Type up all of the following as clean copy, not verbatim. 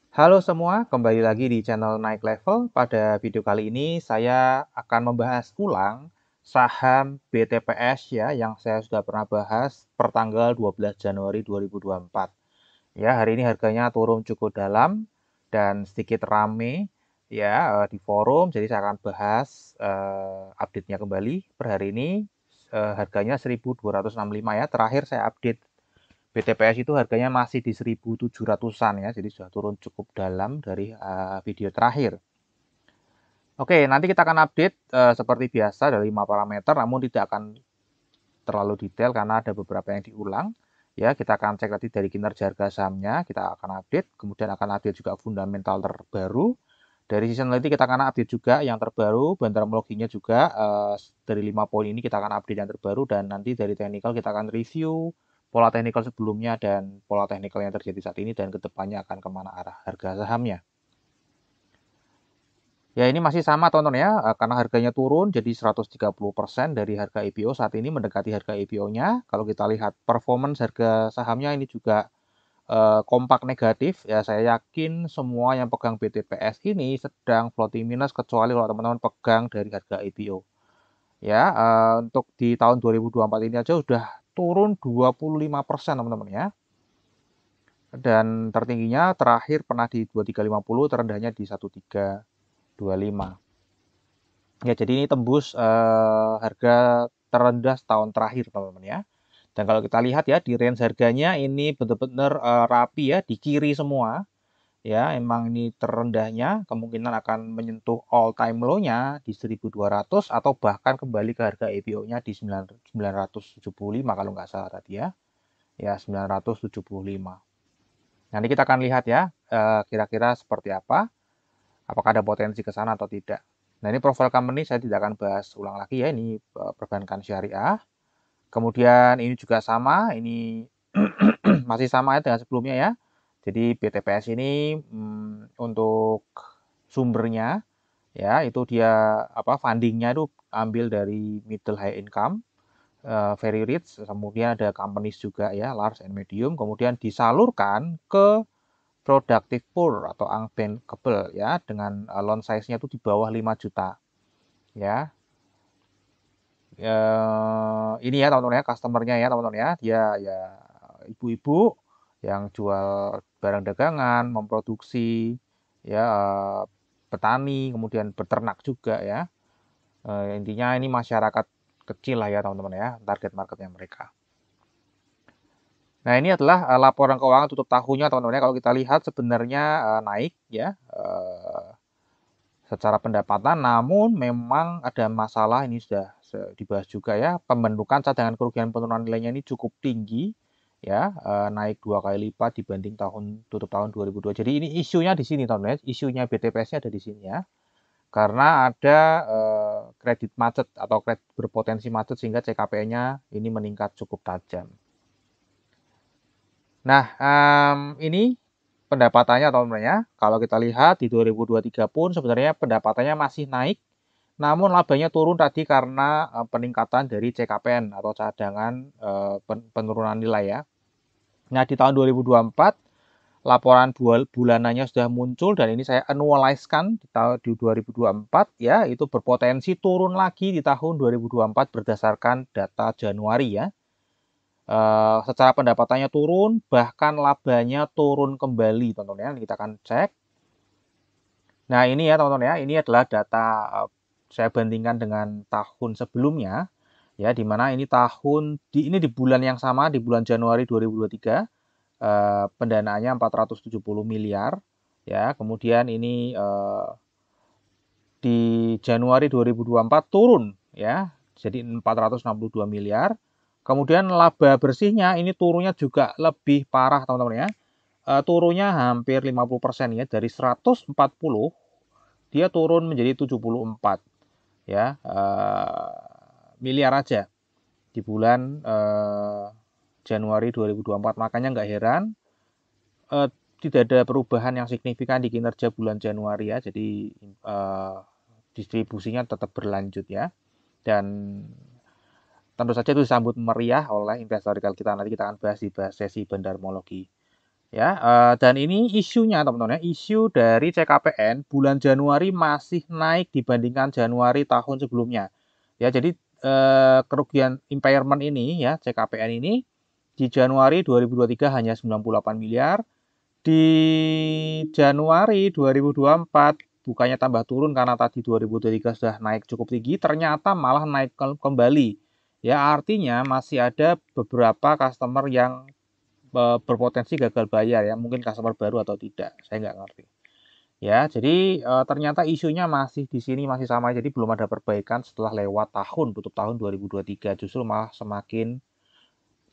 Halo semua, kembali lagi di channel Naik Level. Pada video kali ini saya akan membahas ulang saham BTPS ya yang saya sudah pernah bahas per tanggal 12 Januari 2024. Ya, hari ini harganya turun cukup dalam dan sedikit rame ya di forum. Jadi saya akan bahas update-nya kembali. Per hari ini harganya 1.265 ya. Terakhir saya update BTPS itu harganya masih di 1.700-an ya, jadi sudah turun cukup dalam dari video terakhir. Oke, nanti kita akan update seperti biasa dari 5 parameter, namun tidak akan terlalu detail karena ada beberapa yang diulang. Ya, kita akan cek nanti dari kinerja harga sahamnya, kita akan update, kemudian akan update juga fundamental terbaru. Dari sisi analytics kita akan update juga yang terbaru, bantermologinya juga dari 5 poin ini kita akan update yang terbaru, dan nanti dari technical kita akan review pola teknikal sebelumnya dan pola teknikal yang terjadi saat ini dan kedepannya akan kemana arah harga sahamnya. Ya ini masih sama tonton ya, karena harganya turun jadi 130% dari harga IPO saat ini mendekati harga IPO-nya. Kalau kita lihat performance harga sahamnya ini juga kompak negatif ya, saya yakin semua yang pegang BTPS ini sedang floating minus kecuali kalau teman-teman pegang dari harga IPO. Ya, untuk di tahun 2024 ini aja udah turun 25% teman-teman ya. Dan tertingginya terakhir pernah di 2350, terendahnya di 1325. Ya, jadi ini tembus harga terendah setahun terakhir teman-teman ya. Dan kalau kita lihat ya di range harganya ini benar-benar rapi ya, di kiri semua. Ya, emang ini terendahnya kemungkinan akan menyentuh all time low-nya di 1.200 atau bahkan kembali ke harga IPO-nya di 975 kalau nggak salah tadi ya. Ya, 975. Nanti kita akan lihat ya, kira-kira seperti apa, apakah ada potensi ke sana atau tidak. Nah, ini profile company saya tidak akan bahas ulang lagi ya, ini perbankan syariah. Kemudian ini juga sama, ini masih sama ya dengan sebelumnya ya. Jadi BTPS ini untuk sumbernya ya itu dia fundingnya itu ambil dari middle high income, very rich, kemudian ada companies juga ya large and medium, kemudian disalurkan ke productive poor atau unbankable ya dengan loan size-nya itu di bawah 5 juta ya. Ini ya teman-teman ya customer-nya ya teman-teman ya, dia ya ibu-ibu yang jual barang dagangan, memproduksi ya, petani, kemudian beternak juga ya. Intinya ini masyarakat kecil lah ya teman-teman ya, target marketnya mereka. Nah, ini adalah laporan keuangan tutup tahunnya teman-teman ya. Kalau kita lihat sebenarnya naik ya secara pendapatan, namun memang ada masalah, ini sudah dibahas juga ya, pembentukan cadangan kerugian penurunan nilainya ini cukup tinggi ya, naik 2 kali lipat dibanding tutup tahun 2002. Jadi ini isunya di sini teman-teman ya, isunya BTPS-nya ada di sini ya. Karena ada kredit macet atau kredit berpotensi macet sehingga CKP-nya ini meningkat cukup tajam. Nah, ini pendapatannya teman-teman ya. Kalau kita lihat di 2023 pun sebenarnya pendapatannya masih naik, namun labanya turun tadi karena peningkatan dari CKPN atau cadangan penurunan nilai ya. Nah, di tahun 2024 laporan bulanannya sudah muncul dan ini saya annualize-kan di tahun 2024 ya, itu berpotensi turun lagi di tahun 2024 berdasarkan data Januari ya. Secara pendapatannya turun, bahkan labanya turun kembali teman-teman ya. Kita akan cek. Nah, ini ya teman-teman ya, ini adalah data saya bandingkan dengan tahun sebelumnya ya, di mana ini di bulan yang sama, di bulan Januari 2023 pendanaannya 470 miliar ya. Kemudian ini di Januari 2024 turun ya, jadi 462 miliar. Kemudian laba bersihnya ini turunnya juga lebih parah teman-teman ya. Turunnya hampir 50% ya, dari 140 dia turun menjadi 74 ya, miliar aja di bulan Januari 2024. Makanya nggak heran tidak ada perubahan yang signifikan di kinerja bulan Januari ya. Jadi distribusinya tetap berlanjut ya. Dan tentu saja itu disambut meriah oleh investor retail kita. Nanti kita akan bahas di sesi bandarmologi. Ya, dan ini isunya teman-teman ya, isu dari CKPN bulan Januari masih naik dibandingkan Januari tahun sebelumnya. Ya, jadi, kerugian impairment ini ya, CKPN ini di Januari 2023 hanya 98 miliar, di Januari 2024 bukannya tambah turun karena tadi 2023 sudah naik cukup tinggi, ternyata malah naik kembali. Ya, artinya masih ada beberapa customer yang berpotensi gagal bayar ya, mungkin customer baru atau tidak, saya nggak ngerti. Ya, jadi ternyata isunya masih di sini masih sama, jadi belum ada perbaikan setelah lewat tutup tahun 2023, justru malah semakin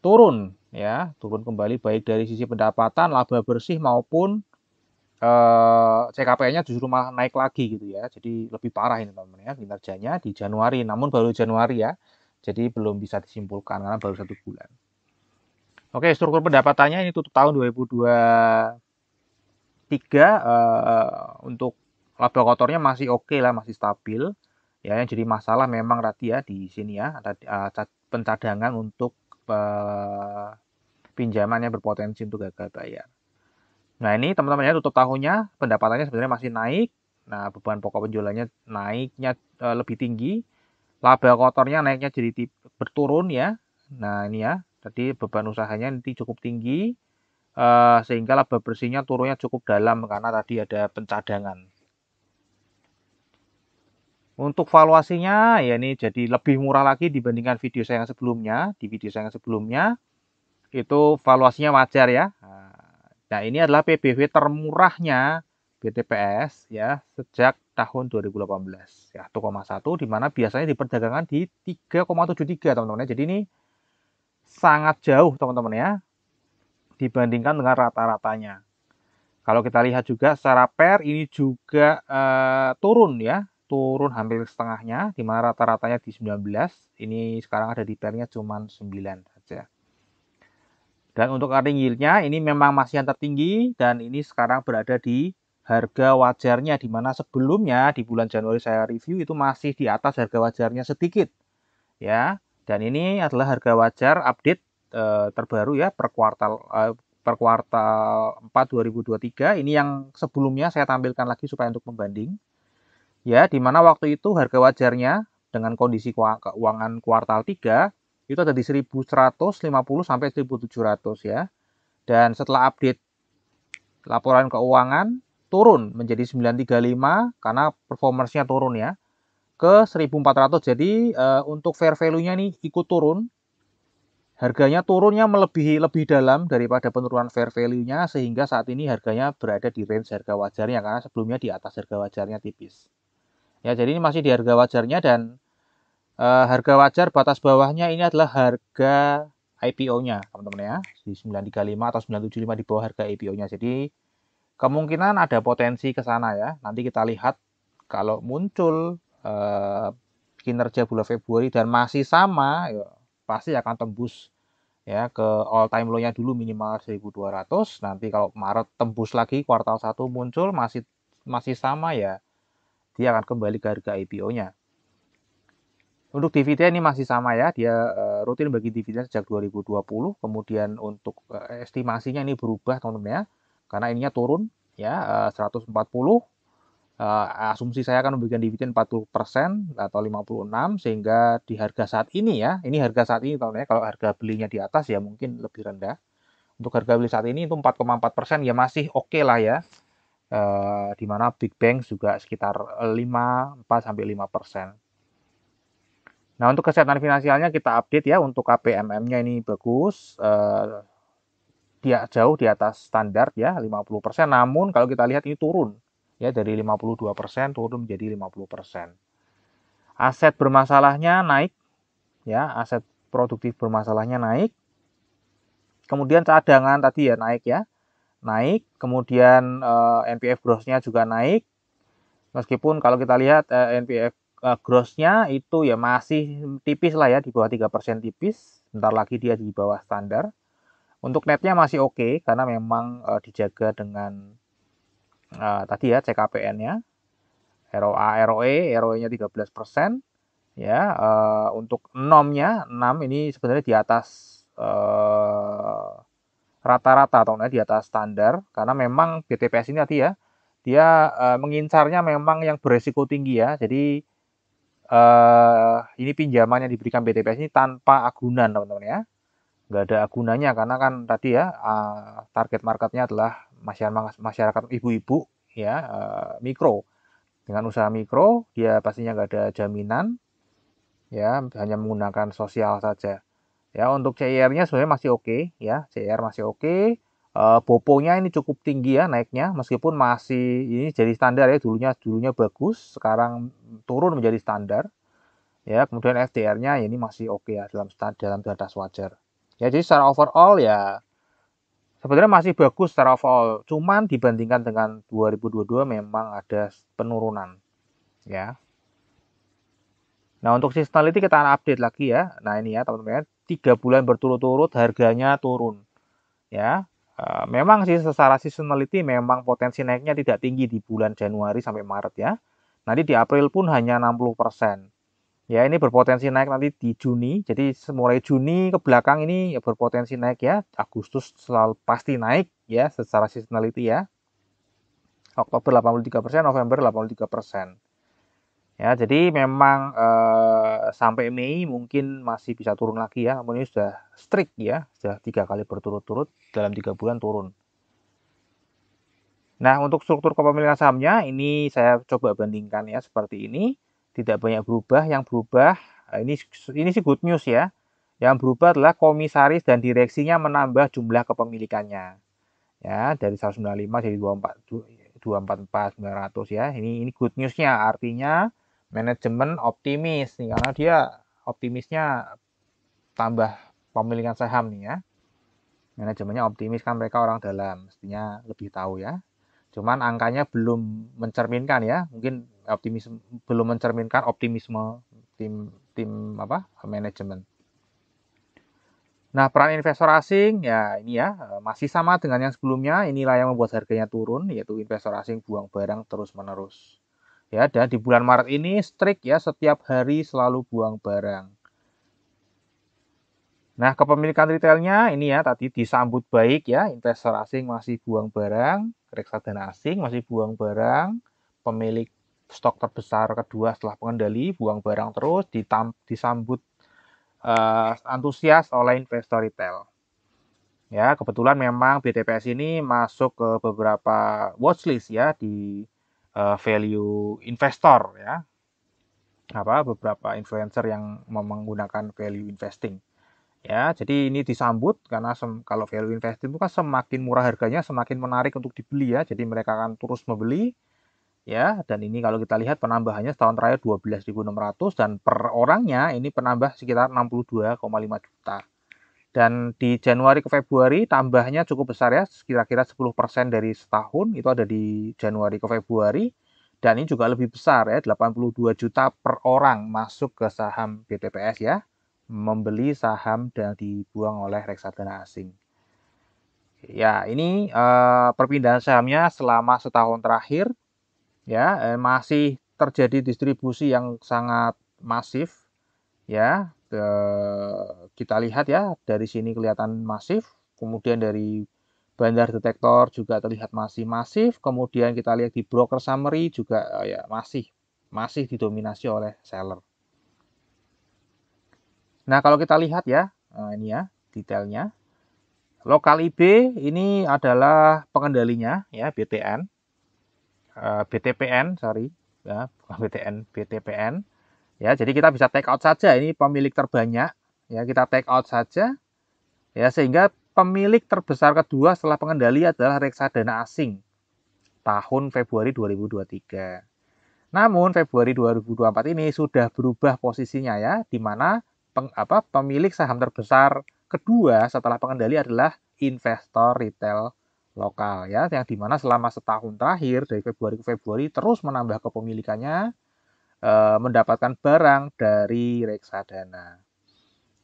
turun ya, turun kembali baik dari sisi pendapatan, laba bersih maupun CKPN-nya justru malah naik lagi gitu ya. Jadi lebih parah ini teman-teman ya kinerjanya di Januari, namun baru Januari ya. Jadi belum bisa disimpulkan karena baru 1 bulan. Oke, struktur pendapatannya ini tutup tahun 2023 untuk laba kotornya masih oke lah, masih stabil. Ya, yang jadi masalah memang tadi ya di sini ya ada pencadangan untuk pinjaman yang berpotensi untuk gagal bayar. Nah, ini teman-teman ya tutup tahunnya pendapatannya sebenarnya masih naik. Nah, beban pokok penjualannya naiknya lebih tinggi. Laba kotornya naiknya jadi berturun ya. Nah, ini ya. Tadi beban usahanya nanti cukup tinggi sehingga laba bersihnya turunnya cukup dalam karena tadi ada pencadangan. Untuk valuasinya ya ini jadi lebih murah lagi dibandingkan video saya yang sebelumnya. Di video saya yang sebelumnya itu valuasinya wajar ya. Nah, ini adalah PBV termurahnya BTPS ya sejak tahun 2018 ya 1,1 di mana biasanya diperdagangkan di 3,73 teman-teman ya. Jadi ini sangat jauh teman-teman ya dibandingkan dengan rata-ratanya. Kalau kita lihat juga secara pair ini juga turun ya, turun hampir setengahnya di mana rata-ratanya di 19. Ini sekarang ada di pairnya cuma 9 saja. Dan untuk earning yield-nya ini memang masih yang tertinggi dan ini sekarang berada di harga wajarnya di mana sebelumnya di bulan Januari saya review itu masih di atas harga wajarnya sedikit. Ya. Dan ini adalah harga wajar update terbaru ya per kuartal 4 2023. Ini yang sebelumnya saya tampilkan lagi supaya untuk membanding. Ya, di mana waktu itu harga wajarnya dengan kondisi keuangan kuartal 3 itu ada di 1150 sampai 1700 ya. Dan setelah update laporan keuangan turun menjadi 935 karena performance-nya turun ya ke 1400. Jadi untuk fair value-nya nih ikut turun. Harganya turunnya melebihi lebih dalam daripada penurunan fair value-nya sehingga saat ini harganya berada di range harga wajarnya karena sebelumnya di atas harga wajarnya tipis. Ya, jadi ini masih di harga wajarnya dan harga wajar batas bawahnya ini adalah harga IPO-nya, teman-teman ya. Di 935 atau 975 di bawah harga IPO-nya. Jadi kemungkinan ada potensi ke sana ya. Nanti kita lihat kalau muncul kinerja bulan Februari dan masih sama, ya, pasti akan tembus ya ke all time low-nya dulu minimal 1.200. Nanti kalau Maret tembus lagi kuartal 1 muncul masih sama ya, dia akan kembali ke harga IPO-nya. Untuk dividen ini masih sama ya, dia rutin bagi dividen sejak 2020. Kemudian untuk estimasinya ini berubah teman-teman ya, karena ininya turun ya 140. Asumsi saya akan memberikan dividen 40% atau 56 sehingga di harga saat ini ya, ini harga saat ini teman-teman ya, kalau harga belinya di atas ya mungkin lebih rendah. Untuk harga beli saat ini itu 4,4% ya masih oke lah ya. Di mana Big Bank juga sekitar 4 sampai 5%. Nah, untuk kesehatan finansialnya kita update ya, untuk KPMM-nya ini bagus, dia jauh di atas standar ya, 50%, namun kalau kita lihat ini turun, ya dari 52% turun menjadi 50%. Aset bermasalahnya naik, ya, aset produktif bermasalahnya naik, kemudian cadangan tadi ya naik ya, naik, kemudian NPF gross-nya juga naik, meskipun kalau kita lihat NPF gross-nya itu ya masih tipis lah ya, di bawah 3% tipis, bentar lagi dia di bawah standar. Untuk netnya masih oke karena memang dijaga dengan tadi ya CKPN-nya, ROA, ROE, ROE-nya 13%. Ya, untuk NOM-nya 6 ini sebenarnya di atas rata-rata atau di atas standar, karena memang BTPS ini tadi ya, dia mengincarnya memang yang beresiko tinggi ya. Jadi ini pinjaman yang diberikan BTPS ini tanpa agunan teman-teman ya, nggak ada agunannya karena kan tadi ya target marketnya adalah masyarakat ibu-ibu ya, mikro. Dengan usaha mikro dia pastinya nggak ada jaminan ya, hanya menggunakan sosial saja. Ya, untuk CIR-nya sebenarnya masih oke ya, CIR masih oke. Boponya ini cukup tinggi ya naiknya, meskipun masih ini jadi standar ya, dulunya bagus, sekarang turun menjadi standar. Ya, kemudian FDR-nya ini masih oke ya dalam batas wajar. Ya, jadi secara overall ya sebenarnya masih bagus secara overall. Cuman dibandingkan dengan 2022 memang ada penurunan ya. Nah, untuk seasonality kita update lagi ya. Nah, ini ya teman-teman, 3 bulan berturut-turut harganya turun. Ya, memang sih secara seasonality memang potensi naiknya tidak tinggi di bulan Januari sampai Maret ya. Nanti di April pun hanya 60%. Ya, ini berpotensi naik nanti di Juni. Jadi mulai Juni ke belakang ini ya berpotensi naik ya. Agustus selalu pasti naik ya secara seasonality ya. Oktober 83%, November 83%. Ya, jadi memang sampai Mei mungkin masih bisa turun lagi ya. Namun ini sudah strict ya, sudah 3 kali berturut-turut dalam 3 bulan turun. Nah, untuk struktur kepemilikan sahamnya ini saya coba bandingkan ya seperti ini. Tidak banyak berubah. Yang berubah ini sih good news ya. Yang berubah adalah komisaris dan direksinya menambah jumlah kepemilikannya. Ya, dari 195 jadi 244 900 ya. Ini good newsnya, artinya manajemen optimis nih karena dia optimisnya tambah pemilikan saham nih ya. Manajemennya optimis kan, mereka orang dalam, mestinya lebih tahu ya. Cuman angkanya belum mencerminkan ya, mungkin belum mencerminkan optimisme tim tim apa manajemen. Nah, peran investor asing ya ini ya masih sama dengan yang sebelumnya. Inilah yang membuat harganya turun, yaitu investor asing buang barang terus-menerus. Ya, dan di bulan Maret ini strict ya, setiap hari selalu buang barang. Nah, kepemilikan retailnya ini ya tadi disambut baik ya, investor asing masih buang barang, reksadana asing masih buang barang, pemilik stok terbesar kedua setelah pengendali buang barang terus, disambut antusias oleh investor retail. Ya, kebetulan memang BTPS ini masuk ke beberapa watchlist ya di value investor ya. Beberapa influencer yang menggunakan value investing. Ya, jadi ini disambut karena kalau value investing itu kan semakin murah harganya semakin menarik untuk dibeli ya. Jadi mereka akan terus membeli ya, dan ini kalau kita lihat penambahannya setahun terakhir 12.600 dan per orangnya ini penambah sekitar 62,5 juta. Dan di Januari ke Februari tambahnya cukup besar ya, kira-kira 10% dari setahun itu ada di Januari ke Februari. Dan ini juga lebih besar ya, 82 juta per orang masuk ke saham BTPS ya, membeli saham dan dibuang oleh reksadana asing. Ya, ini perpindahan sahamnya selama setahun terakhir ya, masih terjadi distribusi yang sangat masif ya. Kita lihat ya, dari sini kelihatan masif, kemudian dari bandar detektor juga terlihat masih masif, kemudian kita lihat di broker summary juga ya masih didominasi oleh seller. Nah, kalau kita lihat ya, ini ya detailnya. Lokal IB ini adalah pengendalinya ya, BTPN, sorry ya, bukan BTN, BTPN. Ya, jadi kita bisa take out saja, ini pemilik terbanyak. Ya, kita take out saja. Ya, sehingga pemilik terbesar kedua setelah pengendali adalah reksadana asing tahun Februari 2023. Namun Februari 2024 ini sudah berubah posisinya ya, di mana pemilik saham terbesar kedua setelah pengendali adalah investor retail lokal ya, yang dimana selama setahun terakhir dari Februari ke Februari terus menambah kepemilikannya, mendapatkan barang dari reksadana.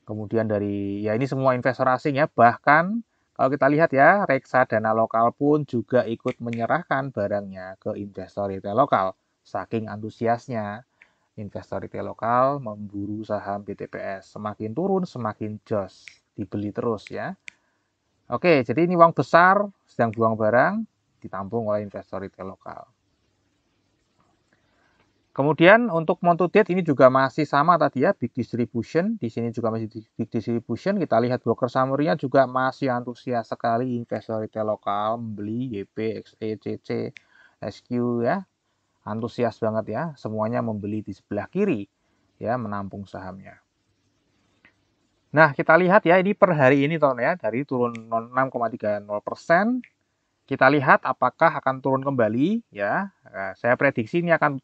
Kemudian dari ya ini semua investor asing ya, bahkan kalau kita lihat ya reksadana lokal pun juga ikut menyerahkan barangnya ke investor retail lokal. Saking antusiasnya investor retail lokal memburu saham BTPS, semakin turun semakin jos, dibeli terus ya. Oke, jadi ini uang besar sedang buang barang ditampung oleh investor retail lokal. Kemudian untuk month to date ini juga masih sama tadi ya, big distribution. Di sini juga masih big distribution. Kita lihat broker summary-nya juga masih antusias sekali investor retail lokal membeli YP, XE, CC, SQ ya. Antusias banget ya, semuanya membeli di sebelah kiri ya, menampung sahamnya. Nah, kita lihat ya ini per hari ini teman ya, dari turun 6,30%. Kita lihat apakah akan turun kembali ya. Nah, saya prediksi ini akan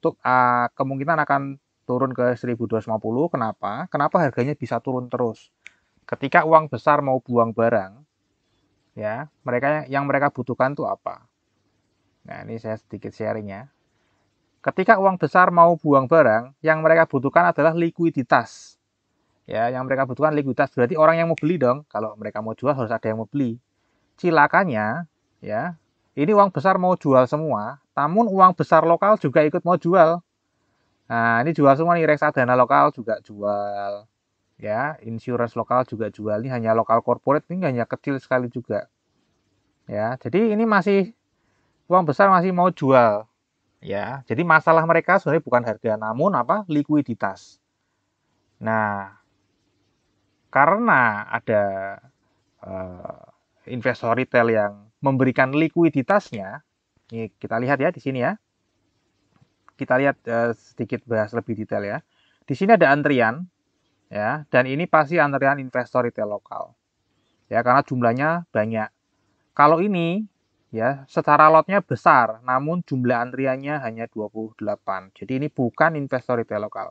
kemungkinan akan turun ke 1250. Kenapa? Kenapa harganya bisa turun terus? Ketika uang besar mau buang barang ya, mereka butuhkan tuh apa? Nah, ini saya sedikit sharing ya. Ketika uang besar mau buang barang, yang mereka butuhkan adalah likuiditas. Ya, yang mereka butuhkan likuiditas. Berarti orang yang mau beli dong. Kalau mereka mau jual harus ada yang mau beli. Cilakanya, ya, ini uang besar mau jual semua, namun uang besar lokal juga ikut mau jual. Nah, ini jual semua nih, reksadana lokal juga jual, ya, insurance lokal juga jual. Ini hanya lokal corporate, ini hanya kecil sekali juga. Ya, jadi ini masih uang besar masih mau jual. Ya, jadi masalah mereka sebenarnya bukan harga, namun apa? Likuiditas. Nah, karena ada investor retail yang memberikan likuiditasnya, ini kita lihat ya di sini ya. Kita lihat sedikit bahas lebih detail ya. Di sini ada antrian ya, dan ini pasti antrian investor retail lokal. Ya, karena jumlahnya banyak. Kalau ini ya secara lotnya besar, namun jumlah antriannya hanya 28. Jadi ini bukan investor retail lokal.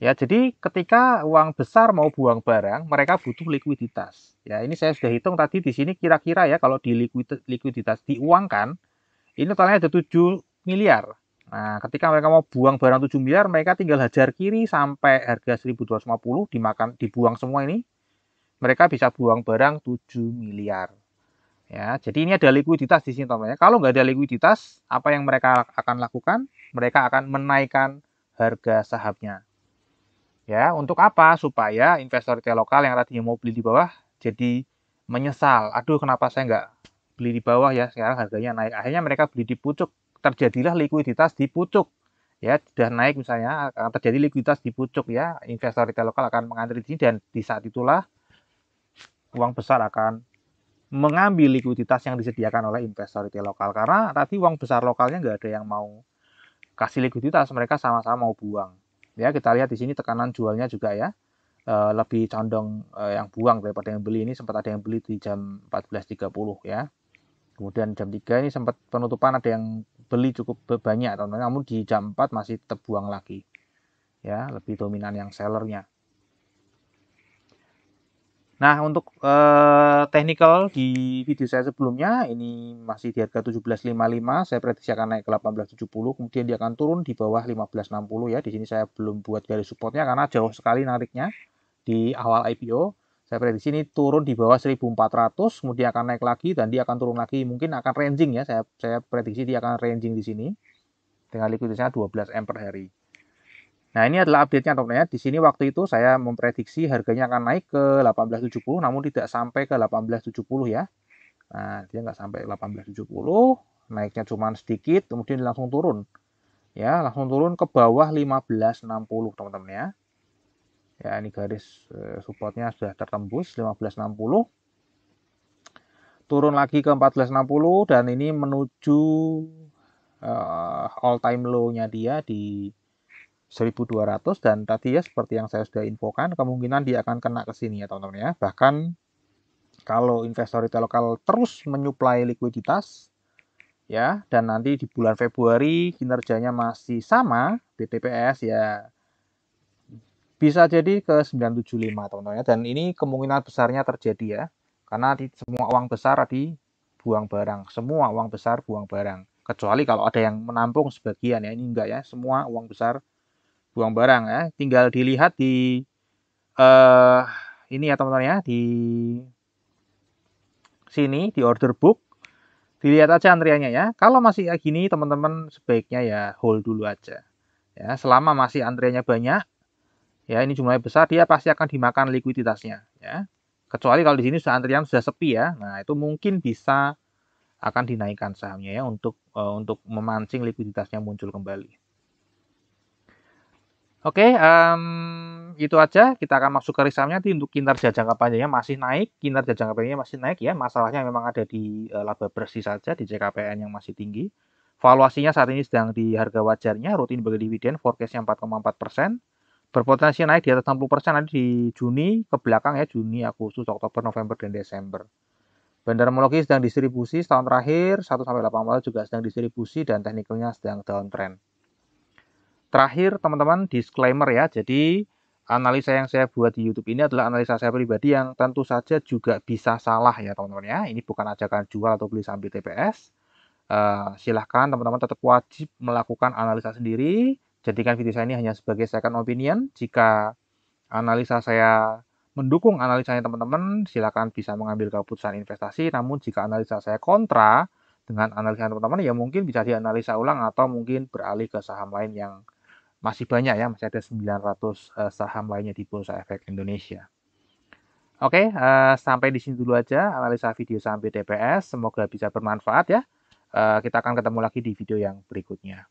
Ya, jadi ketika uang besar mau buang barang, mereka butuh likuiditas. Ya, ini saya sudah hitung tadi di sini kira-kira ya kalau di likuiditas diuangkan, ini totalnya ada 7 miliar. Nah, ketika mereka mau buang barang 7 miliar, mereka tinggal hajar kiri sampai harga 1250 dibuang semua ini. Mereka bisa buang barang 7 miliar. Ya, jadi ini ada likuiditas di sini teman-teman. Kalau nggak ada likuiditas, apa yang mereka akan lakukan? Mereka akan menaikkan harga sahamnya. Ya, untuk apa? Supaya investor retail lokal yang tadinya mau beli di bawah jadi menyesal. Aduh, kenapa saya nggak beli di bawah ya? Sekarang harganya naik. Akhirnya mereka beli di pucuk. Terjadilah likuiditas di pucuk. Ya, sudah naik misalnya, akan terjadi likuiditas di pucuk ya. Investor retail lokal akan mengantri di sini dan di saat itulah uang besar akan mengambil likuiditas yang disediakan oleh investor retail lokal. Karena tadi uang besar lokalnya nggak ada yang mau kasih likuiditas, mereka sama-sama mau buang. Ya, kita lihat di sini tekanan jualnya juga ya. Lebih condong yang buang daripada yang beli. Ini sempat ada yang beli di jam 14.30 ya. Kemudian jam 3 ini sempat penutupan ada yang beli cukup banyak teman-teman, namun di jam 4 masih tetap buang lagi. Ya, lebih dominan yang sellernya. Nah, untuk technical di video saya sebelumnya ini masih di harga 17.55, saya prediksi akan naik ke 18.70, kemudian dia akan turun di bawah 15.60 ya. Di sini saya belum buat garis supportnya karena jauh sekali nariknya di awal IPO. Saya prediksi ini turun di bawah 1.400, kemudian akan naik lagi dan dia akan turun lagi, mungkin akan ranging ya. Saya prediksi dia akan ranging di sini dengan likuiditasnya 12 M per hari. Nah, ini adalah update-nya teman-teman ya. Di sini waktu itu saya memprediksi harganya akan naik ke 18.70 namun tidak sampai ke 18.70 ya. Nah, dia nggak sampai 18.70, naiknya cuma sedikit, kemudian langsung turun. Ya, langsung turun ke bawah 15.60 teman-teman ya. Ya, ini garis supportnya sudah tertembus 15.60. Turun lagi ke 14.60 dan ini menuju all time low-nya dia di 1.200 dan tadi ya seperti yang saya sudah infokan kemungkinan dia akan kena ke sini ya teman-teman ya. Bahkan kalau investor retail lokal terus menyuplai likuiditas ya dan nanti di bulan Februari kinerjanya masih sama BTPS ya bisa jadi ke 975 teman-teman ya. Dan ini kemungkinan besarnya terjadi ya. Karena semua uang besar dibuang barang. Semua uang besar buang barang. Kecuali kalau ada yang menampung sebagian ya. Ini enggak ya. Semua uang besar buang barang ya. Tinggal dilihat di ini ya teman-teman ya. Di sini di order book. Dilihat aja antriannya ya. Kalau masih kayak gini teman-teman sebaiknya ya hold dulu aja. Ya, selama masih antriannya banyak, ya ini jumlahnya besar, dia pasti akan dimakan likuiditasnya. Ya. Kecuali kalau di sini sudah antrian sudah sepi ya. Nah, itu mungkin bisa akan dinaikkan sahamnya ya untuk memancing likuiditasnya muncul kembali. Oke, itu aja. Kita akan masuk ke risk saham-nya. Nanti untuk kinerja jangka panjangnya masih naik, kinerja jangka panjangnya masih naik ya. Masalahnya memang ada di laba bersih saja di JKPN yang masih tinggi. Valuasinya saat ini sedang di harga wajarnya, rutin bagi dividen, forecast-nya 4,4%. Berpotensi naik di atas 60% nanti di Juni ke belakang ya, Juni, Agustus, Oktober, November, dan Desember. Bandarmologi sedang distribusi setahun terakhir, 1-8 bulan juga sedang distribusi dan teknikalnya sedang downtrend. Terakhir teman-teman, disclaimer ya, jadi analisa yang saya buat di YouTube ini adalah analisa saya pribadi yang tentu saja juga bisa salah ya teman-teman ya. Ini bukan ajakan jual atau beli saham BTPS. Silahkan teman-teman tetap wajib melakukan analisa sendiri. Jadikan video saya ini hanya sebagai second opinion. Jika analisa saya mendukung analisanya teman-teman, silakan bisa mengambil keputusan investasi. Namun jika analisa saya kontra dengan analisa teman-teman, ya mungkin bisa dianalisa ulang atau mungkin beralih ke saham lain yang masih banyak ya, masih ada 900 saham lainnya di Bursa Efek Indonesia. Oke, sampai di sini dulu aja analisa video saham BTPS. Semoga bisa bermanfaat ya. Kita akan ketemu lagi di video yang berikutnya.